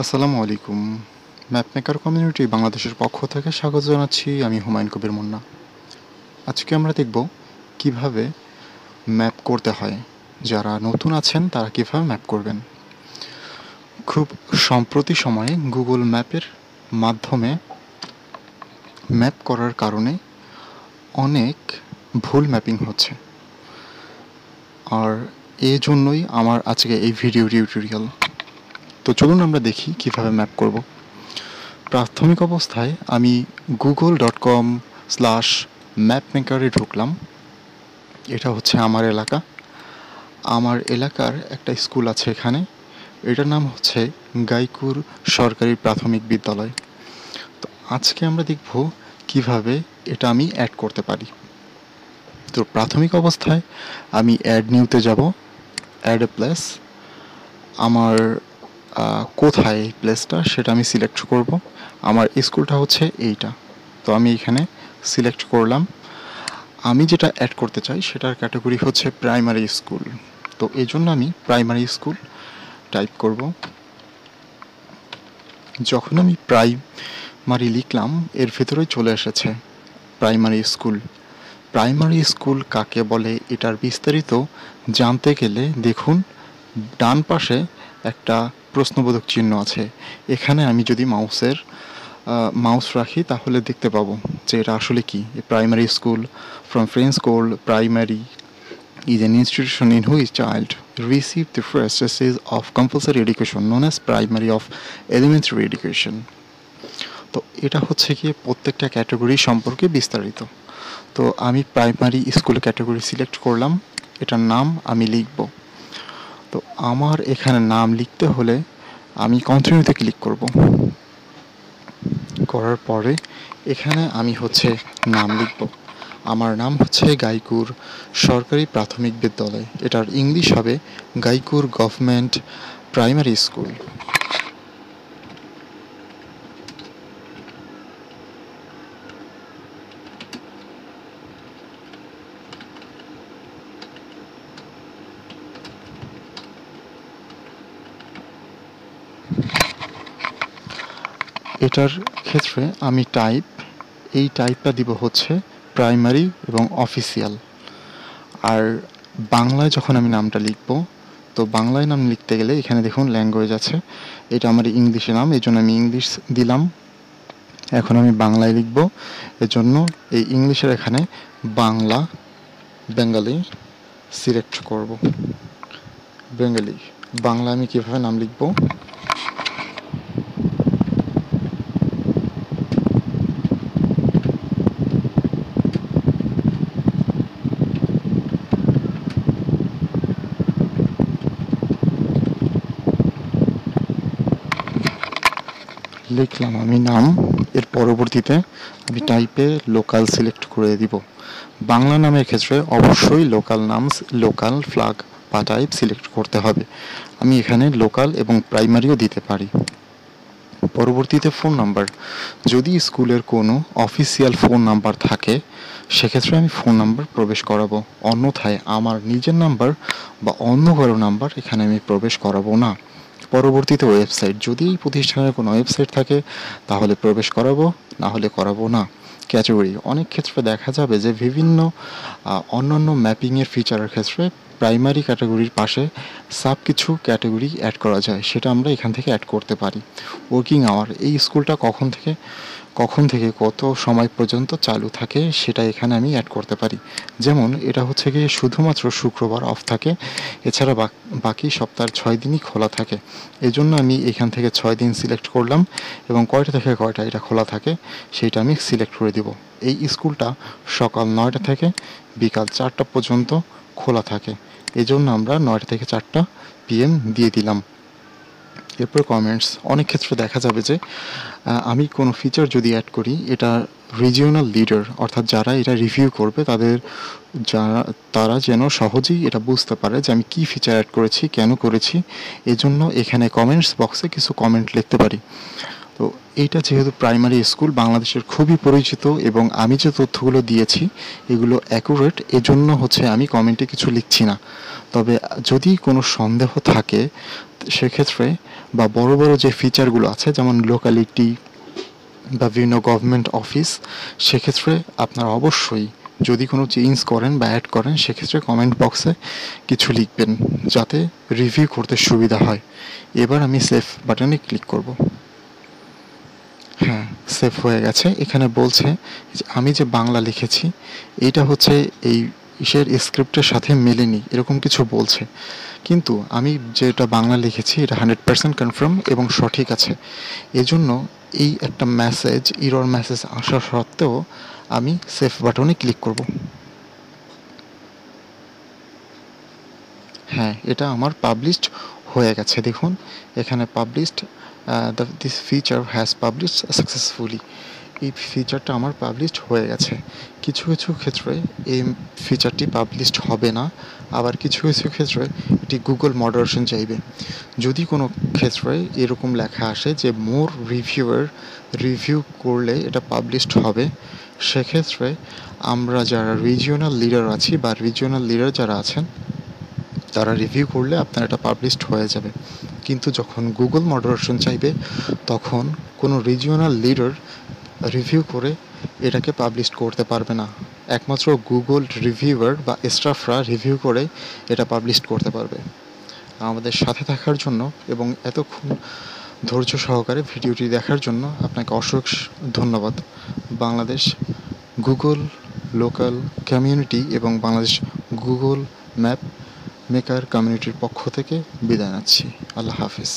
আসসালামু আলাইকুম। ম্যাপমেকার কমিউনিটি বাংলাদেশের পক্ষ থেকে স্বাগত জানাচ্ছি। আমি হুমায়ুন কবির মুন্না। আজকে আমরা দেখব কিভাবে ম্যাপ করতে হয়। যারা নতুন আছেন তারা কিভাবে ম্যাপ করবেন। খুব সম্প্রতি সময়ে গুগল ম্যাপের মাধ্যমে ম্যাপ করার কারণে অনেক ভুল ম্যাপিং হচ্ছে, আর এই জন্যই আমার আজকে এই ভিডিও টিউটোরিয়াল। তো চলুন আমরা দেখি কিভাবে ম্যাপ করব। প্রাথমিক অবস্থায় আমি google.com/mapmaker-এ ঢুকলাম। এটা হচ্ছে আমার এলাকা। আমার এলাকার একটা স্কুল আছে এখানে। এটার নাম হচ্ছে গাইকুর সরকারি প্রাথমিক বিদ্যালয়। তো আজকে আমরা দেখব কিভাবে এটা আমি অ্যাড করতে পারি। তো প্রাথমিক অবস্থায় আমি অ্যাড নিউতে যাব, অ্যাড এ প্লেস। আমার কোথায় এই প্লেসটা সেটা আমি সিলেক্ট করব। আমার স্কুলটা হচ্ছে এইটা, তো আমি এখানে সিলেক্ট করলাম। আমি যেটা অ্যাড করতে চাই সেটার ক্যাটাগরি হচ্ছে প্রাইমারি স্কুল, তো এই জন্য আমি প্রাইমারি স্কুল টাইপ করব। যখন আমি প্রাইমারি লিখলাম এর ভেতরেই চলে এসেছে প্রাইমারি স্কুল। প্রাইমারি স্কুল কাকে বলে এটার বিস্তারিত জানতে গেলে দেখুন ডান পাশে একটা প্রশ্নবোধক চিহ্ন আছে। এখানে আমি যদি মাউস রাখি তাহলে দেখতে পাবো যে এটা আসলে কি। Primary school from French school, primary is an institution in which child receive the first stage of compulsory education known as primary of elementary education. তো এটা হচ্ছে কি প্রত্যেকটা ক্যাটাগরি সম্পর্কে বিস্তারিত। তো আমি প্রাইমারি স্কুল ক্যাটাগরি সিলেক্ট করলাম, এটার নাম আমি লিখব। তো আমার এখানে নাম লিখতে হলে আমি কন্টিনিউতে ক্লিক করব। করার পরে এখানে আমি হচ্ছে নাম লিখব। আমার নাম হচ্ছে গাইকুর সরকারি প্রাথমিক বিদ্যালয়। এটার ইংলিশ হবে গাইকুর গভর্নমেন্ট প্রাইমারি স্কুল। এটার ক্ষেত্রে আমি এই টাইপটা দিব হচ্ছে প্রাইমারি এবং অফিসিয়াল। আর বাংলায় যখন আমি নামটা লিখব, তো বাংলায় নাম লিখতে গেলে এখানে দেখুন ল্যাঙ্গুয়েজ আছে, এটা আমার ইংলিশে নাম, এই জন্য আমি ইংলিশ দিলাম। এখন আমি বাংলায় লিখব, এজন্য এই ইংলিশের এখানে বেঙ্গলি সিলেক্ট করব। বাংলা আমি কিভাবে নাম লিখব, লিখলাম আমি নাম। এর পরবর্তীতে আমি টাইপে লোকাল সিলেক্ট করে দিব। বাংলা নামের ক্ষেত্রে অবশ্যই লোকাল ফ্ল্যাগ বা টাইপ সিলেক্ট করতে হবে। আমি এখানে লোকাল এবং প্রাইমারিও দিতে পারি। পরবর্তীতে ফোন নাম্বার, যদি স্কুলের কোনো অফিসিয়াল ফোন নাম্বার থাকে সেক্ষেত্রে আমি ফোন নাম্বার প্রবেশ করাবো, অন্যথায় আমার নিজের নাম্বার বা অন্য কারো নাম্বার এখানে আমি প্রবেশ করাবো না। পরবর্তীতে ওয়েবসাইট, যদি এই প্রতিষ্ঠানের কোনো ওয়েবসাইট থাকে তাহলে প্রবেশ করাবো, না হলে করাবো না। ক্যাটাগরি, অনেক ক্ষেত্রে দেখা যাবে যে বিভিন্ন অন্যান্য ম্যাপিংয়ের ফিচারের ক্ষেত্রে প্রাইমারি ক্যাটাগরির পাশে কিছু ক্যাটাগরি অ্যাড করা যায়, সেটা আমরা এখান থেকে অ্যাড করতে পারি। ওয়ার্কিং আওয়ার, এই স্কুলটা কখন থেকে কত সময় পর্যন্ত চালু থাকে সেটা এখানে আমি অ্যাড করতে পারি। যেমন এটা হচ্ছে গিয়ে শুধুমাত্র শুক্রবার অফ থাকে, এছাড়া বাকি সপ্তাহের 6 দিনই খোলা থাকে। এজন্য আমি এখান থেকে 6 দিন সিলেক্ট করলাম এবং কয়টা থেকে কয়টা এটা খোলা থাকে সেইটা আমি সিলেক্ট করে দিব। এই স্কুলটা সকাল 9টা থেকে বিকাল 4টা পর্যন্ত খোলা থাকে, এজন্য আমরা 9টা থেকে 4টা PM দিয়ে দিলাম। এরপর কমেন্টস, অনেক ক্ষেত্রে দেখা যাবে যে আমি কোনো ফিচার যদি অ্যাড করি, এটা রিজিওনাল লিডার অর্থাৎ যারা এটা রিভিউ করবে তারা যেন সহজেই এটা বুঝতে পারে যে আমি কী ফিচার অ্যাড করেছি, কেন করেছি। এজন্য এখানে কমেন্টস বক্সে কিছু কমেন্ট লিখতে পারি। তো এইটা যেহেতু প্রাইমারি স্কুল বাংলাদেশের খুবই পরিচিত এবং আমি যে তথ্যগুলো দিয়েছি এগুলো অ্যাকুরেট, এজন্য হচ্ছে আমি কমেন্টে কিছু লিখছি না। তবে যদি কোনো সন্দেহ থাকে সেক্ষেত্রে বা বড় বড় যে ফিচারগুলো আছে যেমন লোকালিটি বা বিভিন্ন গভর্নমেন্ট অফিস, সেক্ষেত্রে আপনারা অবশ্যই যদি কোনো চেঞ্জ করেন বা অ্যাড করেন সেক্ষেত্রে কমেন্ট বক্সে কিছু লিখবেন যাতে রিভিউ করতে সুবিধা হয়। এবার আমি সেভ বাটনে ক্লিক করব। হ্যাঁ, সেভ হয়ে গেছে। এখানে বলছে যে আমি যে বাংলা লিখেছি এইটা হচ্ছে এই স্ক্রিপ্টের সাথে মেলেনি, এরকম কিছু বলছে। কিন্তু আমি যেটা বাংলা লিখেছি এটা 100% কনফার্ম এবং সঠিক আছে। এজন্য এই একটা এরর মেসেজ আসা সত্ত্বেও আমি সেভ বাটনে ক্লিক করব। হ্যাঁ, এটা আমার পাবলিশড হয়ে গেছে। দেখুন এখানে published, this feature has published successfully. এই ফিচারটা আমার পাবলিশড হয়ে গেছে। কিছু কিছু ক্ষেত্রে এই ফিচারটি পাবলিশড হবে না, আবার কিছু কিছু ক্ষেত্রে এটি গুগল মডারেশন চাইবে। যদি কোনো ক্ষেত্রে এরকম লেখা আসে যে মোর রিভিউ করলে এটা পাবলিশড হবে, সেক্ষেত্রে আমরা যারা রিজিওনাল লিডার আছি বা রিজিওনাল লিডার যারা আছেন তারা রিভিউ করলে আপনার এটা পাবলিশড হয়ে যাবে। কিন্তু যখন গুগল মডারেশন চাইবে তখন কোনো রিজিওনাল লিডার রিভিউ করে এটাকে পাবলিশ করতে পারবে না। একমাত্র গুগল রিভিউয়ার বা স্টাফরা রিভিউ করে এটা পাবলিশ করতে পারবে। আমাদের সাথে থাকার জন্য এবং এতক্ষণ ধৈর্য সহকারে ভিডিওটি দেখার জন্য আপনাকে অশেষ ধন্যবাদ। বাংলাদেশ গুগল লোকাল কমিউনিটি এবং বাংলাদেশ গুগল ম্যাপ মেকার কমিউনিটির পক্ষ থেকে বিদায় নিচ্ছি। আল্লাহ হাফিজ।